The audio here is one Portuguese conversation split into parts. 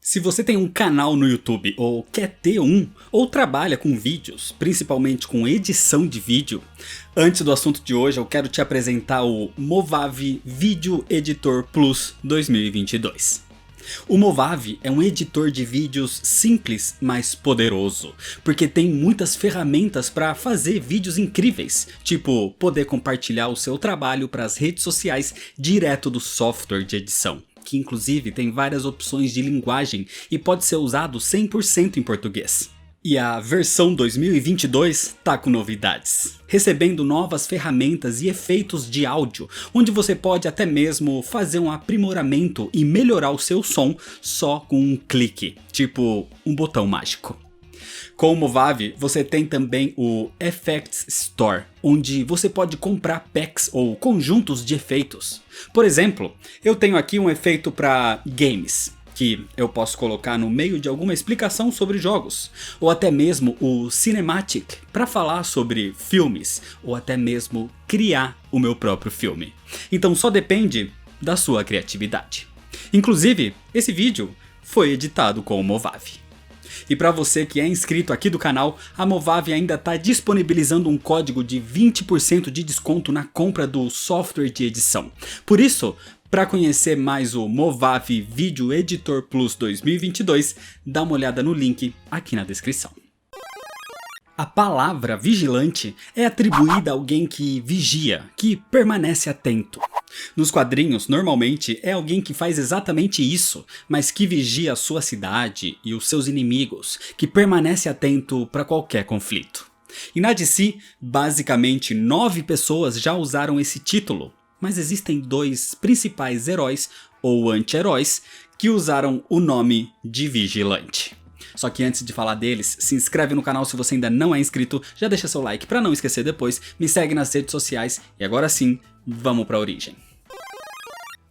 Se você tem um canal no YouTube ou quer ter um, ou trabalha com vídeos, principalmente com edição de vídeo, antes do assunto de hoje eu quero te apresentar o Movavi Video Editor Plus 2022. O Movavi é um editor de vídeos simples, mas poderoso, porque tem muitas ferramentas para fazer vídeos incríveis, tipo poder compartilhar o seu trabalho para as redes sociais direto do software de edição, que inclusive tem várias opções de linguagem e pode ser usado 100% em português. E a versão 2022 tá com novidades, recebendo novas ferramentas e efeitos de áudio, onde você pode até mesmo fazer um aprimoramento e melhorar o seu som só com um clique, tipo um botão mágico. Com o Movavi você tem também o Effects Store, onde você pode comprar packs ou conjuntos de efeitos. Por exemplo, eu tenho aqui um efeito para games, que eu posso colocar no meio de alguma explicação sobre jogos, ou até mesmo o Cinematic para falar sobre filmes, ou até mesmo criar o meu próprio filme. Então só depende da sua criatividade. Inclusive, esse vídeo foi editado com o Movavi. E para você que é inscrito aqui do canal, a Movavi ainda está disponibilizando um código de 20% de desconto na compra do software de edição. Por isso, para conhecer mais o Movavi Video Editor Plus 2022, dá uma olhada no link aqui na descrição. A palavra vigilante é atribuída a alguém que vigia, que permanece atento. Nos quadrinhos, normalmente é alguém que faz exatamente isso, mas que vigia a sua cidade e os seus inimigos, que permanece atento para qualquer conflito. E na DC, basicamente 9 pessoas já usaram esse título, mas existem 2 principais heróis ou anti-heróis que usaram o nome de vigilante. Só que antes de falar deles, se inscreve no canal se você ainda não é inscrito, já deixa seu like para não esquecer depois, me segue nas redes sociais e agora sim, vamos para a origem.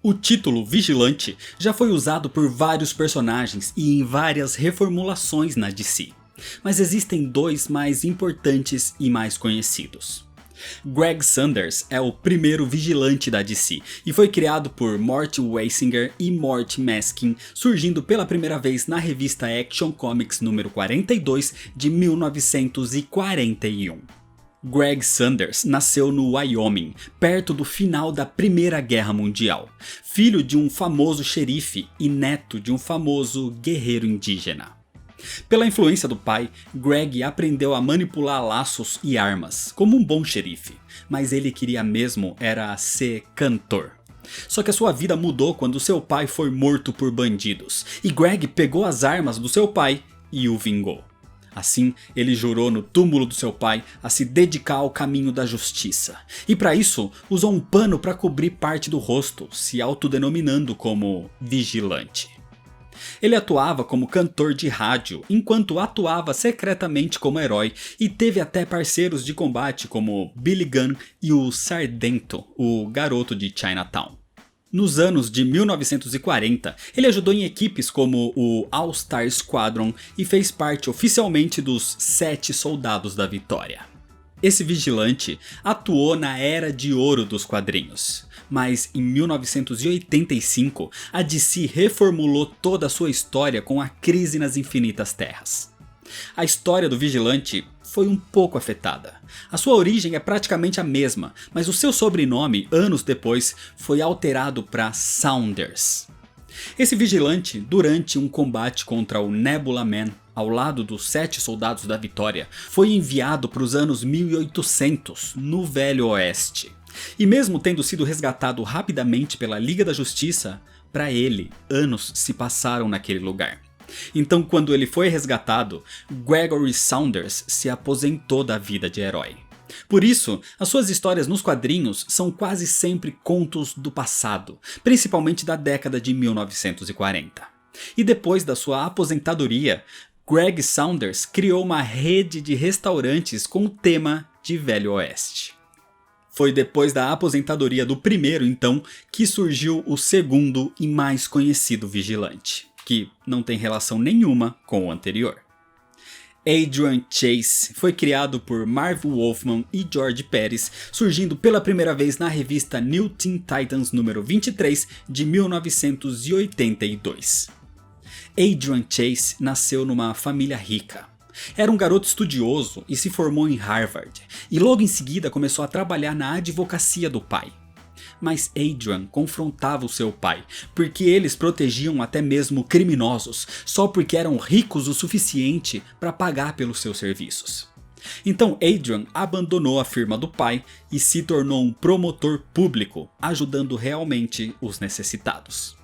O título Vigilante já foi usado por vários personagens e em várias reformulações na DC, mas existem 2 mais importantes e mais conhecidos. Greg Saunders é o primeiro vigilante da DC e foi criado por Mort Weisinger e Mort Meskin, surgindo pela primeira vez na revista Action Comics número 42 de 1941. Greg Saunders nasceu no Wyoming, perto do final da Primeira Guerra Mundial, filho de um famoso xerife e neto de um famoso guerreiro indígena. Pela influência do pai, Greg aprendeu a manipular laços e armas, como um bom xerife, mas ele queria mesmo era ser cantor. Só que a sua vida mudou quando seu pai foi morto por bandidos, e Greg pegou as armas do seu pai e o vingou. Assim, ele jurou no túmulo do seu pai a se dedicar ao caminho da justiça, e para isso usou um pano para cobrir parte do rosto, se autodenominando como vigilante. Ele atuava como cantor de rádio, enquanto atuava secretamente como herói e teve até parceiros de combate como Billy Gunn e o Sardento, o garoto de Chinatown. Nos anos de 1940, ele ajudou em equipes como o All-Star Squadron e fez parte oficialmente dos 7 Soldados da Vitória. Esse vigilante atuou na Era de Ouro dos quadrinhos, mas em 1985 a DC reformulou toda a sua história com a Crise nas Infinitas Terras. A história do vigilante foi um pouco afetada. A sua origem é praticamente a mesma, mas o seu sobrenome, anos depois, foi alterado para Saunders. Esse vigilante, durante um combate contra o Nebula Man, ao lado dos 7 Soldados da Vitória, foi enviado para os anos 1800, no Velho Oeste. E mesmo tendo sido resgatado rapidamente pela Liga da Justiça, para ele, anos se passaram naquele lugar. Então quando ele foi resgatado, Gregory Saunders se aposentou da vida de herói. Por isso, as suas histórias nos quadrinhos são quase sempre contos do passado, principalmente da década de 1940. E depois da sua aposentadoria, Greg Saunders criou uma rede de restaurantes com o tema de Velho Oeste. Foi depois da aposentadoria do primeiro, então, que surgiu o segundo e mais conhecido vigilante, que não tem relação nenhuma com o anterior. Adrian Chase foi criado por Marv Wolfman e George Pérez, surgindo pela primeira vez na revista New Teen Titans número 23 de 1982. Adrian Chase nasceu numa família rica. Era um garoto estudioso e se formou em Harvard, e logo em seguida começou a trabalhar na advocacia do pai. Mas Adrian confrontava o seu pai, porque eles protegiam até mesmo criminosos, só porque eram ricos o suficiente para pagar pelos seus serviços. Então Adrian abandonou a firma do pai e se tornou um promotor público, ajudando realmente os necessitados.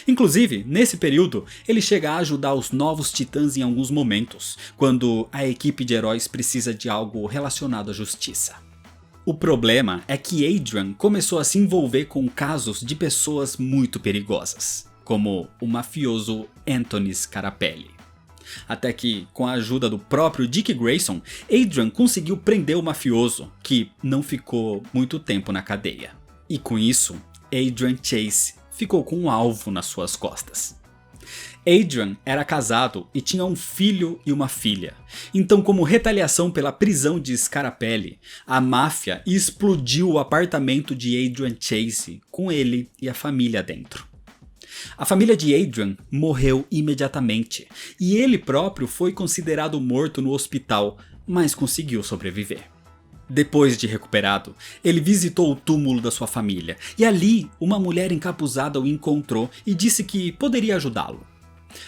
Inclusive, nesse período, ele chega a ajudar os Novos Titãs em alguns momentos, quando a equipe de heróis precisa de algo relacionado à justiça. O problema é que Adrian começou a se envolver com casos de pessoas muito perigosas, como o mafioso Anthony Scarapelli. Até que, com a ajuda do próprio Dick Grayson, Adrian conseguiu prender o mafioso, que não ficou muito tempo na cadeia. E com isso, Adrian Chase ficou com um alvo nas suas costas. Adrian era casado e tinha um filho e uma filha. Então, como retaliação pela prisão de Scarapelli, a máfia explodiu o apartamento de Adrian Chase, com ele e a família dentro. A família de Adrian morreu imediatamente, e ele próprio foi considerado morto no hospital, mas conseguiu sobreviver. Depois de recuperado, ele visitou o túmulo da sua família, e ali uma mulher encapuzada o encontrou e disse que poderia ajudá-lo.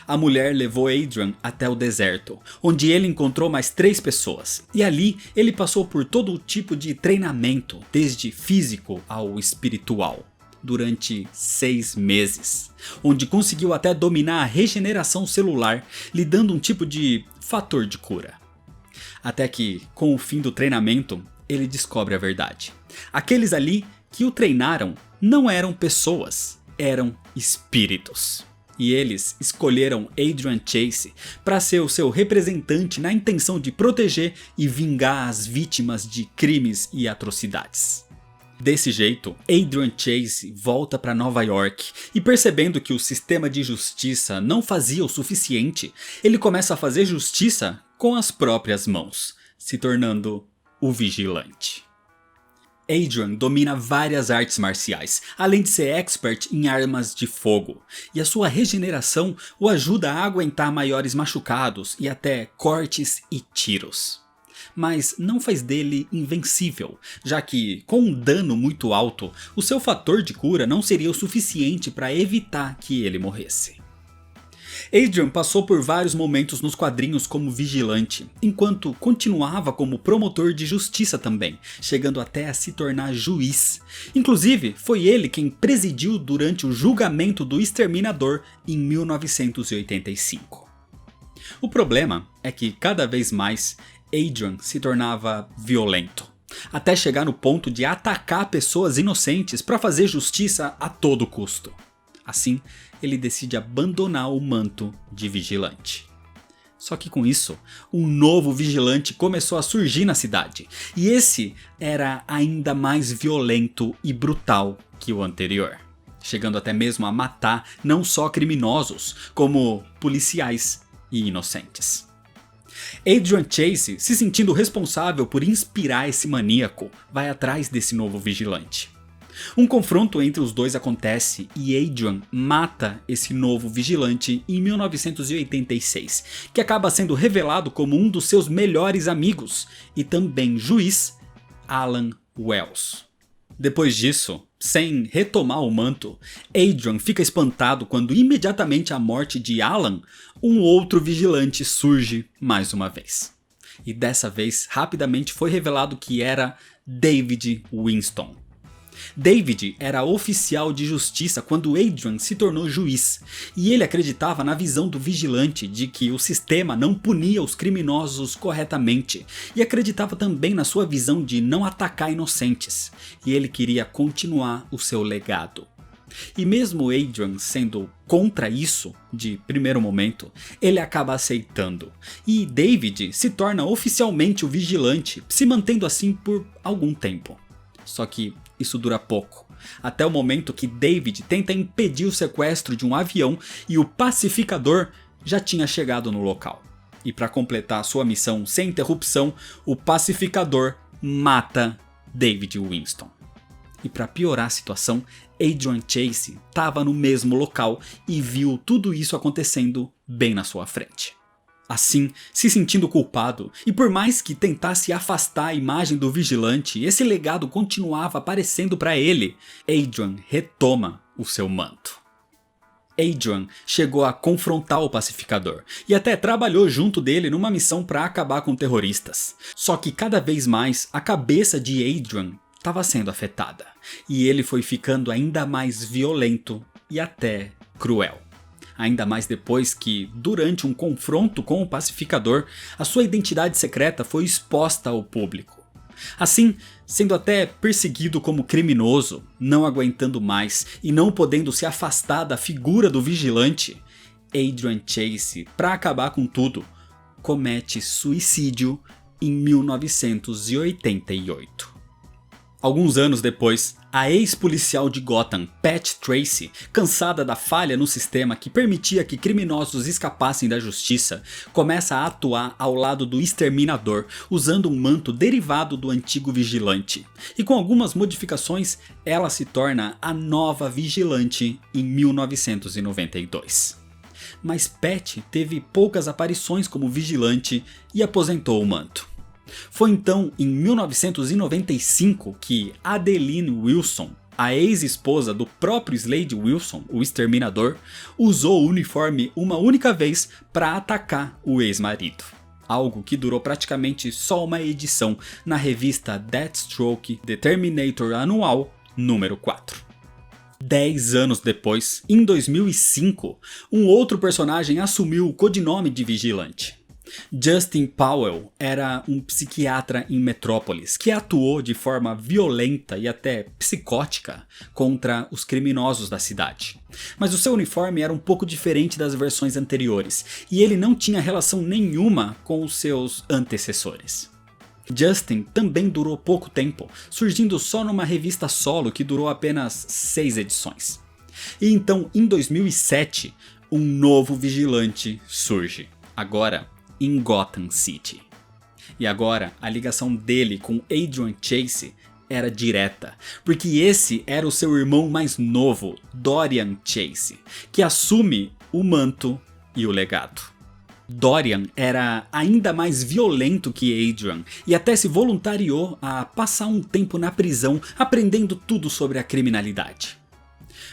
A mulher levou Adrian até o deserto, onde ele encontrou mais 3 pessoas, e ali ele passou por todo tipo de treinamento, desde físico ao espiritual, durante 6 meses, onde conseguiu até dominar a regeneração celular, lhe dando um tipo de fator de cura. Até que, com o fim do treinamento, ele descobre a verdade. Aqueles ali que o treinaram não eram pessoas, eram espíritos. E eles escolheram Adrian Chase para ser o seu representante na intenção de proteger e vingar as vítimas de crimes e atrocidades. Desse jeito, Adrian Chase volta para Nova York e, percebendo que o sistema de justiça não fazia o suficiente, ele começa a fazer justiça com as próprias mãos, se tornando o Vigilante. Adrian domina várias artes marciais, além de ser expert em armas de fogo, e a sua regeneração o ajuda a aguentar maiores machucados e até cortes e tiros. Mas não faz dele invencível, já que, com um dano muito alto, o seu fator de cura não seria o suficiente para evitar que ele morresse. Adrian passou por vários momentos nos quadrinhos como vigilante, enquanto continuava como promotor de justiça também, chegando até a se tornar juiz. Inclusive, foi ele quem presidiu durante o julgamento do Exterminador em 1985. O problema é que cada vez mais Adrian se tornava violento, até chegar no ponto de atacar pessoas inocentes para fazer justiça a todo custo. Assim, ele decide abandonar o manto de vigilante. Só que com isso, um novo vigilante começou a surgir na cidade, e esse era ainda mais violento e brutal que o anterior, chegando até mesmo a matar não só criminosos, como policiais e inocentes. Adrian Chase, se sentindo responsável por inspirar esse maníaco, vai atrás desse novo vigilante. Um confronto entre os dois acontece e Adrian mata esse novo vigilante em 1986, que acaba sendo revelado como um dos seus melhores amigos e também juiz, Alan Wells. Depois disso, sem retomar o manto, Adrian fica espantado quando imediatamente à morte de Alan, um outro vigilante surge mais uma vez. E dessa vez rapidamente foi revelado que era David Winston. David era oficial de justiça quando Adrian se tornou juiz, e ele acreditava na visão do vigilante de que o sistema não punia os criminosos corretamente, e acreditava também na sua visão de não atacar inocentes, e ele queria continuar o seu legado. E mesmo Adrian sendo contra isso de primeiro momento, ele acaba aceitando, e David se torna oficialmente o vigilante, se mantendo assim por algum tempo. Só que isso dura pouco, até o momento que David tenta impedir o sequestro de um avião e o pacificador já tinha chegado no local. E para completar sua missão sem interrupção, o pacificador mata David Winston. E para piorar a situação, Adrian Chase estava no mesmo local e viu tudo isso acontecendo bem na sua frente. Assim, se sentindo culpado, e por mais que tentasse afastar a imagem do vigilante, esse legado continuava aparecendo para ele. Adrian retoma o seu manto. Adrian chegou a confrontar o pacificador e até trabalhou junto dele numa missão para acabar com terroristas. Só que cada vez mais a cabeça de Adrian estava sendo afetada e ele foi ficando ainda mais violento e até cruel. Ainda mais depois que, durante um confronto com o pacificador, a sua identidade secreta foi exposta ao público. Assim, sendo até perseguido como criminoso, não aguentando mais e não podendo se afastar da figura do vigilante, Adrian Chase, para acabar com tudo, comete suicídio em 1988. Alguns anos depois, a ex-policial de Gotham, Pat Tracy, cansada da falha no sistema que permitia que criminosos escapassem da justiça, começa a atuar ao lado do Exterminador, usando um manto derivado do antigo Vigilante. E com algumas modificações, ela se torna a nova Vigilante em 1992. Mas Pat teve poucas aparições como Vigilante e aposentou o manto. Foi então em 1995 que Adeline Wilson, a ex-esposa do próprio Slade Wilson, o Exterminador, usou o uniforme uma única vez para atacar o ex-marido. Algo que durou praticamente só uma edição na revista Deathstroke The Terminator Anual número 4. 10 anos depois, em 2005, um outro personagem assumiu o codinome de Vigilante. Justin Powell era um psiquiatra em Metrópolis que atuou de forma violenta e até psicótica contra os criminosos da cidade. Mas o seu uniforme era um pouco diferente das versões anteriores e ele não tinha relação nenhuma com os seus antecessores. Justin também durou pouco tempo, surgindo só numa revista solo que durou apenas 6 edições. E então, em 2007, um novo vigilante surge, agora em Gotham City. E agora a ligação dele com Adrian Chase era direta, porque esse era o seu irmão mais novo, Dorian Chase, que assume o manto e o legado. Dorian era ainda mais violento que Adrian e até se voluntariou a passar um tempo na prisão aprendendo tudo sobre a criminalidade.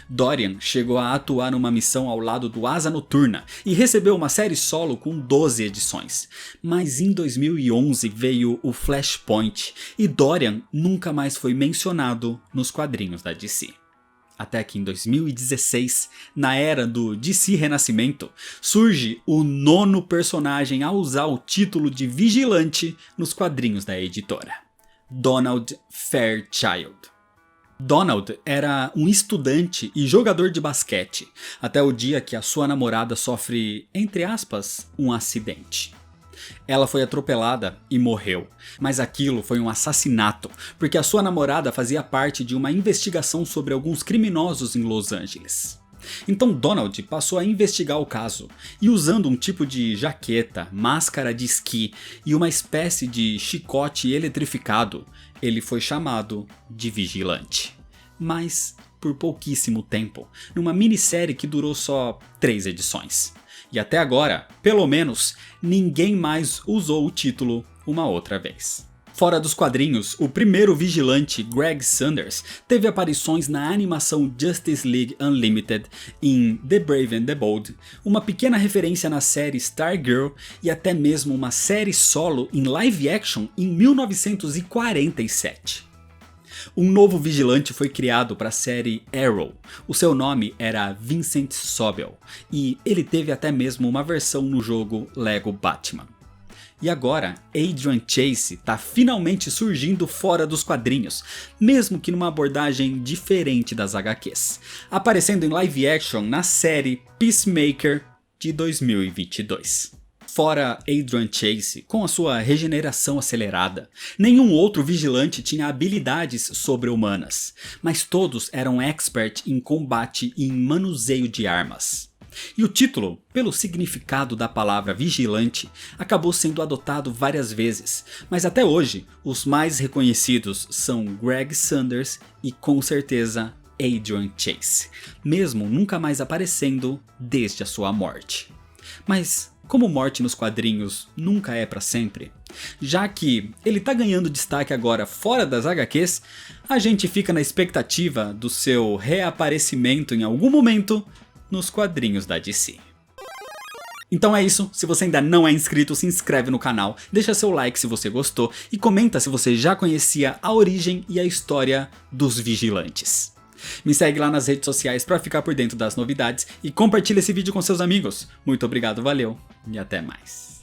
Dorian chegou a atuar numa missão ao lado do Asa Noturna e recebeu uma série solo com 12 edições. Mas em 2011 veio o Flashpoint e Dorian nunca mais foi mencionado nos quadrinhos da DC. Até que em 2016, na era do DC Renascimento, surge o 9º personagem a usar o título de Vigilante nos quadrinhos da editora: Donald Fairchild. Donald era um estudante e jogador de basquete, até o dia que a sua namorada sofre, entre aspas, um acidente. Ela foi atropelada e morreu, mas aquilo foi um assassinato, porque a sua namorada fazia parte de uma investigação sobre alguns criminosos em Los Angeles. Então Donald passou a investigar o caso, e usando um tipo de jaqueta, máscara de esqui e uma espécie de chicote eletrificado, ele foi chamado de Vigilante. Mas por pouquíssimo tempo, numa minissérie que durou só 3 edições. E até agora, pelo menos, ninguém mais usou o título uma outra vez. Fora dos quadrinhos, o primeiro vigilante, Greg Saunders, teve aparições na animação Justice League Unlimited, em The Brave and the Bold, uma pequena referência na série Stargirl e até mesmo uma série solo em live action em 1947. Um novo vigilante foi criado para a série Arrow. O seu nome era Vincent Sobel e ele teve até mesmo uma versão no jogo Lego Batman. E agora, Adrian Chase está finalmente surgindo fora dos quadrinhos, mesmo que numa abordagem diferente das HQs, aparecendo em live action na série Peacemaker de 2022. Fora Adrian Chase, com a sua regeneração acelerada, nenhum outro vigilante tinha habilidades sobre-humanas, mas todos eram expert em combate e em manuseio de armas. E o título, pelo significado da palavra vigilante, acabou sendo adotado várias vezes, mas até hoje os mais reconhecidos são Greg Saunders e com certeza Adrian Chase, mesmo nunca mais aparecendo desde a sua morte. Mas como morte nos quadrinhos nunca é pra sempre, já que ele tá ganhando destaque agora fora das HQs, a gente fica na expectativa do seu reaparecimento em algum momento nos quadrinhos da DC. Então é isso, se você ainda não é inscrito, se inscreve no canal, deixa seu like se você gostou e comenta se você já conhecia a origem e a história dos Vigilantes. Me segue lá nas redes sociais para ficar por dentro das novidades e compartilha esse vídeo com seus amigos. Muito obrigado, valeu e até mais.